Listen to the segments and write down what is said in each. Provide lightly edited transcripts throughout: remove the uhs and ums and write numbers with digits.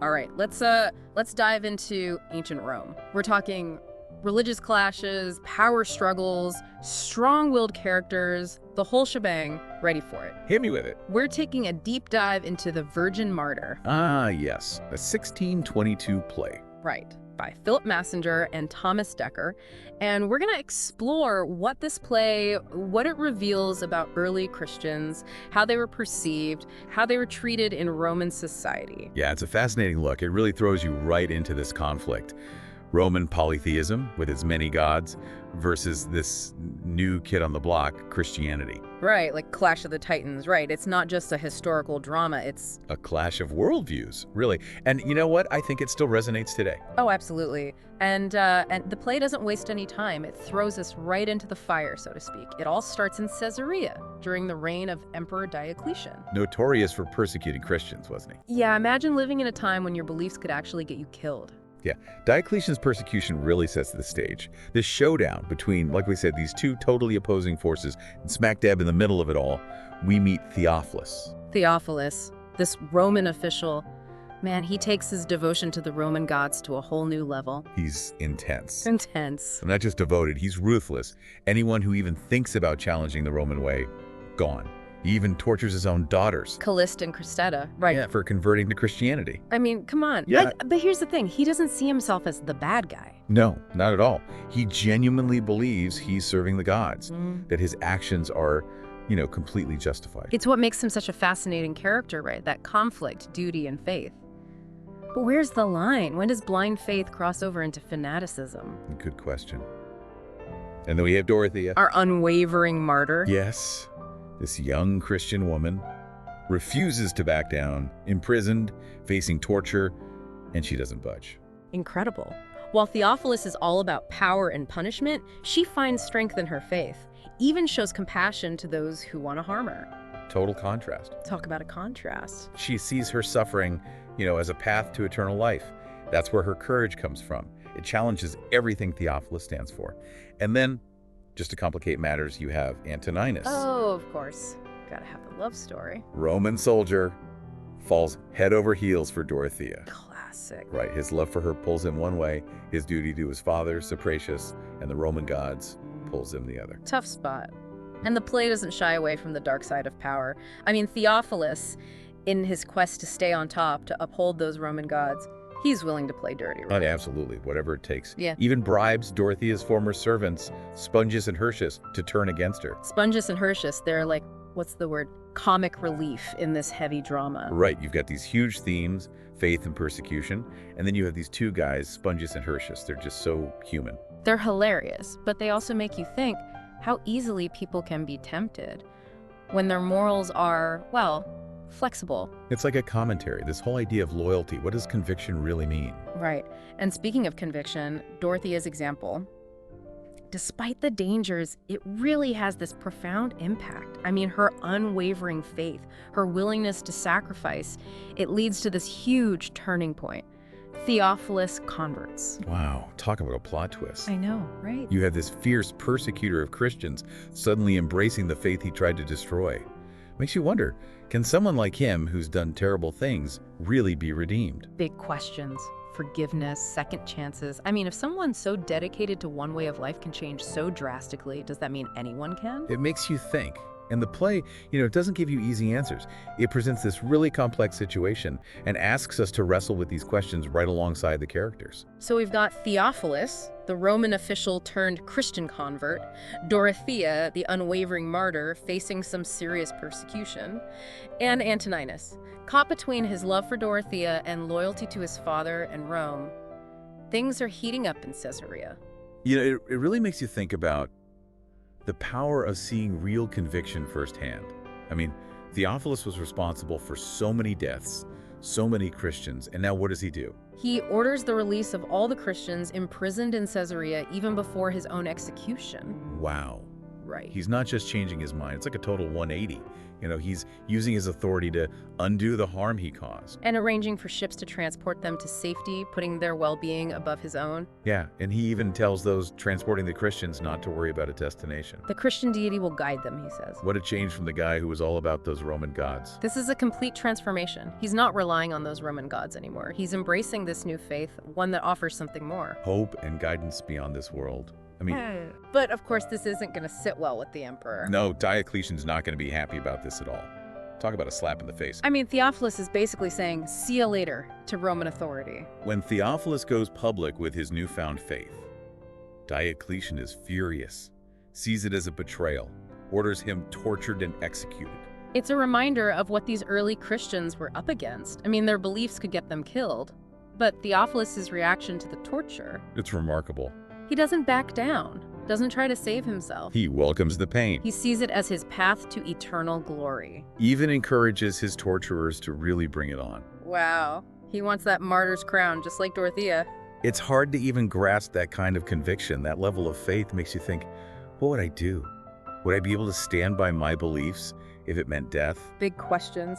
All right, let's dive into ancient Rome. We're talking religious clashes, power struggles, strong-willed characters, the whole shebang. Ready for it. Hit me with it. We're taking a deep dive into the Virgin Martyr. Ah, yes. A 1622 play. Right, by Philip Massinger and Thomas Dekker. And we're going to explore what this play, what it reveals about early Christians, how they were perceived, how they were treated in Roman society. Yeah, it's a fascinating look. It really throws you right into this conflict. Roman polytheism, with its many gods, versus this new kid on the block, Christianity. Right, like Clash of the Titans, right. It's not just a historical drama, it's... A clash of worldviews, really. And you know what? I think it still resonates today. Oh, absolutely. And the play doesn't waste any time. It throws us right into the fire, so to speak. It all starts in Caesarea, during the reign of Emperor Diocletian. Notorious for persecuting Christians, wasn't he? Yeah, imagine living in a time when your beliefs could actually get you killed. Yeah, Diocletian's persecution really sets the stage. This showdown between, like we said, these two totally opposing forces, and smack dab in the middle of it all, we meet Theophilus. Theophilus, this Roman official, man, he takes his devotion to the Roman gods to a whole new level. He's intense. Intense. Not just devoted, he's ruthless. Anyone who even thinks about challenging the Roman way, gone. He even tortures his own daughters. Callista and Cressida, right. Yeah, for converting to Christianity. I mean, come on. Yeah. But here's the thing. He doesn't see himself as the bad guy. No, not at all. He genuinely believes he's serving the gods, that his actions are, completely justified. It's what makes him such a fascinating character, right? That conflict, duty, and faith. But where's the line? When does blind faith cross over into fanaticism? Good question. And then we have Dorothea. Our unwavering martyr. Yes. This young Christian woman refuses to back down, imprisoned, facing torture, and she doesn't budge. Incredible. While Theophilus is all about power and punishment, she finds strength in her faith, even shows compassion to those who want to harm her. Total contrast. Talk about a contrast. She sees her suffering, as a path to eternal life. That's where her courage comes from. It challenges everything Theophilus stands for. And then, just to complicate matters, you have Antoninus. Oh, of course. Gotta have the love story. Roman soldier, falls head over heels for Dorothea. Classic. Right, his love for her pulls him one way, his duty to his father, Sapratius, and the Roman gods pulls him the other. Tough spot. And the play doesn't shy away from the dark side of power. I mean, Theophilus, in his quest to stay on top, to uphold those Roman gods, he's willing to play dirty, right? Absolutely, whatever it takes. Yeah. Even bribes Dorothea's former servants, Spongius and Hirtius, to turn against her. Spongius and Hirtius, they're like, what's the word? Comic relief in this heavy drama. Right, you've got these huge themes, faith and persecution, and then you have these two guys, Spongius and Hirtius. They're just so human. They're hilarious, but they also make you think how easily people can be tempted when their morals are, well, flexible. It's like a commentary, this whole idea of loyalty. What does conviction really mean? Right. And speaking of conviction, Dorothea's example, despite the dangers, it really has this profound impact. I mean, her unwavering faith, her willingness to sacrifice, it leads to this huge turning point. Theophilus converts. Wow, talk about a plot twist. I know, right? You have this fierce persecutor of Christians suddenly embracing the faith he tried to destroy. Makes you wonder, can someone like him who's done terrible things really be redeemed? Big questions. Forgiveness, second chances. I mean, if someone so dedicated to one way of life can change so drastically, does that mean anyone can? It makes you think. And the play, it doesn't give you easy answers. It presents this really complex situation and asks us to wrestle with these questions right alongside the characters. So we've got Theophilus, the Roman official turned Christian convert, Dorothea, the unwavering martyr facing some serious persecution, and Antoninus, caught between his love for Dorothea and loyalty to his father and Rome. Things are heating up in Caesarea. It really makes you think about the power of seeing real conviction firsthand. I mean, Theophilus was responsible for so many deaths, so many Christians, and now what does he do? He orders the release of all the Christians imprisoned in Caesarea even before his own execution. Wow. Right. He's not just changing his mind. It's like a total 180. He's using his authority to undo the harm he caused. And arranging for ships to transport them to safety, putting their well-being above his own. Yeah, and he even tells those transporting the Christians not to worry about a destination. The Christian deity will guide them, he says. What a change from the guy who was all about those Roman gods. This is a complete transformation. He's not relying on those Roman gods anymore. He's embracing this new faith, one that offers something more. Hope and guidance beyond this world. But of course, this isn't going to sit well with the emperor. No, Diocletian's not going to be happy about this at all. Talk about a slap in the face. Theophilus is basically saying, see you later, to Roman authority. When Theophilus goes public with his newfound faith, Diocletian is furious, sees it as a betrayal, orders him tortured and executed. It's a reminder of what these early Christians were up against. Their beliefs could get them killed, but Theophilus' reaction to the torture... It's remarkable. He doesn't back down, doesn't try to save himself. He welcomes the pain. He sees it as his path to eternal glory. Even encourages his torturers to really bring it on. Wow. He wants that martyr's crown, just like Dorothea. It's hard to even grasp that kind of conviction. That level of faith makes you think, what would I do? Would I be able to stand by my beliefs if it meant death? Big questions.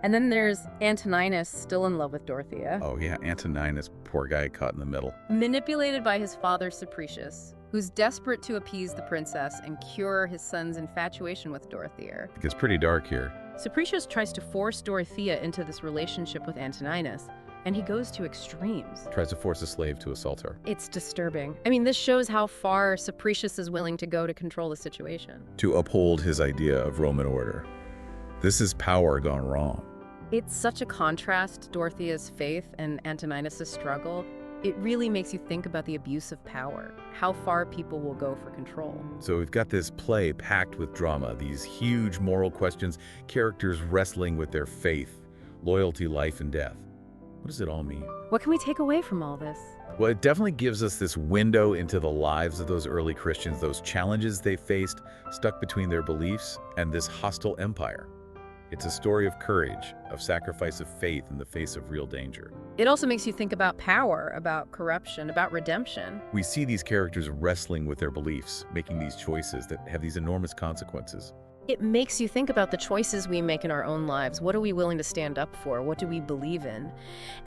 And then there's Antoninus, still in love with Dorothea. Oh yeah, Antoninus, poor guy caught in the middle. Manipulated by his father Sapricius, who's desperate to appease the princess and cure his son's infatuation with Dorothea. It gets pretty dark here. Sapricius tries to force Dorothea into this relationship with Antoninus, and he goes to extremes. Tries to force a slave to assault her. It's disturbing. This shows how far Sapricius is willing to go to control the situation. To uphold his idea of Roman order. This is power gone wrong. It's such a contrast to Dorothea's faith and Antoninus' struggle. It really makes you think about the abuse of power, how far people will go for control. So we've got this play packed with drama, these huge moral questions, characters wrestling with their faith, loyalty, life, and death. What does it all mean? What can we take away from all this? Well, it definitely gives us this window into the lives of those early Christians, those challenges they faced, stuck between their beliefs and this hostile empire. It's a story of courage, of sacrifice of faith in the face of real danger. It also makes you think about power, about corruption, about redemption. We see these characters wrestling with their beliefs, making these choices that have these enormous consequences. It makes you think about the choices we make in our own lives. What are we willing to stand up for? What do we believe in?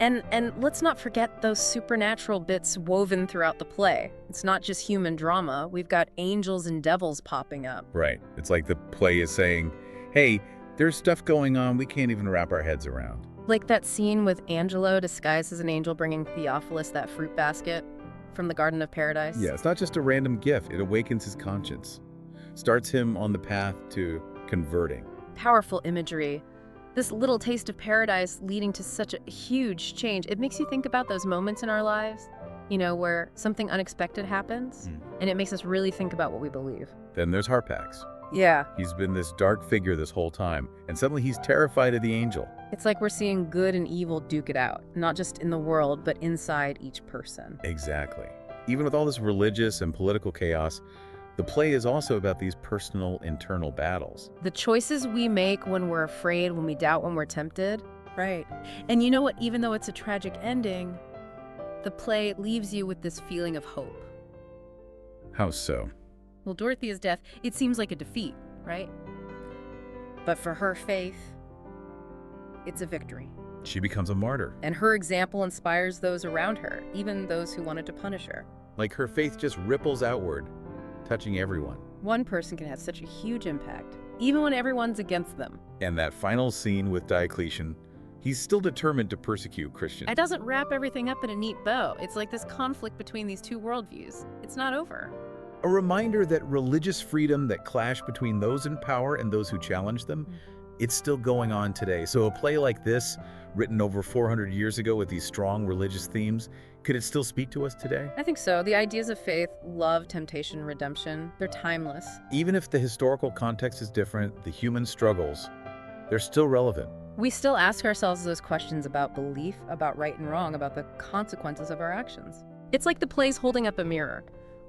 And let's not forget those supernatural bits woven throughout the play. It's not just human drama. We've got angels and devils popping up. Right. It's like the play is saying, hey, there's stuff going on we can't even wrap our heads around. Like that scene with Angelo disguised as an angel bringing Theophilus that fruit basket from the Garden of Paradise. Yeah, it's not just a random gift. It awakens his conscience. Starts him on the path to converting. Powerful imagery. This little taste of paradise leading to such a huge change. It makes you think about those moments in our lives, where something unexpected happens, and it makes us really think about what we believe. Then there's Harpax. Yeah. He's been this dark figure this whole time, and suddenly he's terrified of the angel. It's like we're seeing good and evil duke it out, not just in the world, but inside each person. Exactly. Even with all this religious and political chaos, the play is also about these personal, internal battles. The choices we make when we're afraid, when we doubt, when we're tempted. Right. And you know what? Even though it's a tragic ending, the play leaves you with this feeling of hope. How so? Well, Dorothea's death, it seems like a defeat, right? But for her faith, it's a victory. She becomes a martyr. And her example inspires those around her, even those who wanted to punish her. Like her faith just ripples outward, touching everyone. One person can have such a huge impact, even when everyone's against them. And that final scene with Diocletian, he's still determined to persecute Christians. It doesn't wrap everything up in a neat bow. It's like this conflict between these two worldviews. It's not over. A reminder that religious freedom that clash between those in power and those who challenge them, it's still going on today. So a play like this, written over 400 years ago with these strong religious themes, could it still speak to us today? I think so. The ideas of faith, love, temptation, redemption, they're timeless. Even if the historical context is different, the human struggles, they're still relevant. We still ask ourselves those questions about belief, about right and wrong, about the consequences of our actions. It's like the play's holding up a mirror.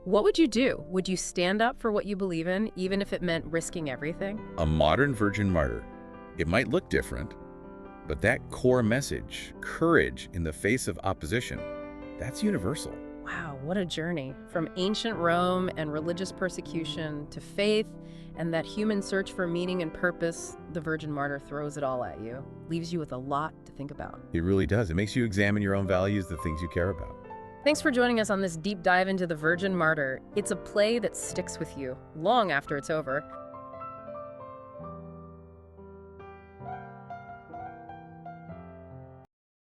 What would you do? Would you stand up for what you believe in, even if it meant risking everything? A modern Virgin Martyr. It might look different, but that core message, courage in the face of opposition, that's universal. Wow, what a journey. From ancient Rome and religious persecution to faith and that human search for meaning and purpose, the Virgin Martyr throws it all at you, leaves you with a lot to think about. It really does. It makes you examine your own values, the things you care about. Thanks for joining us on this deep dive into the Virgin Martyr. It's a play that sticks with you long after it's over.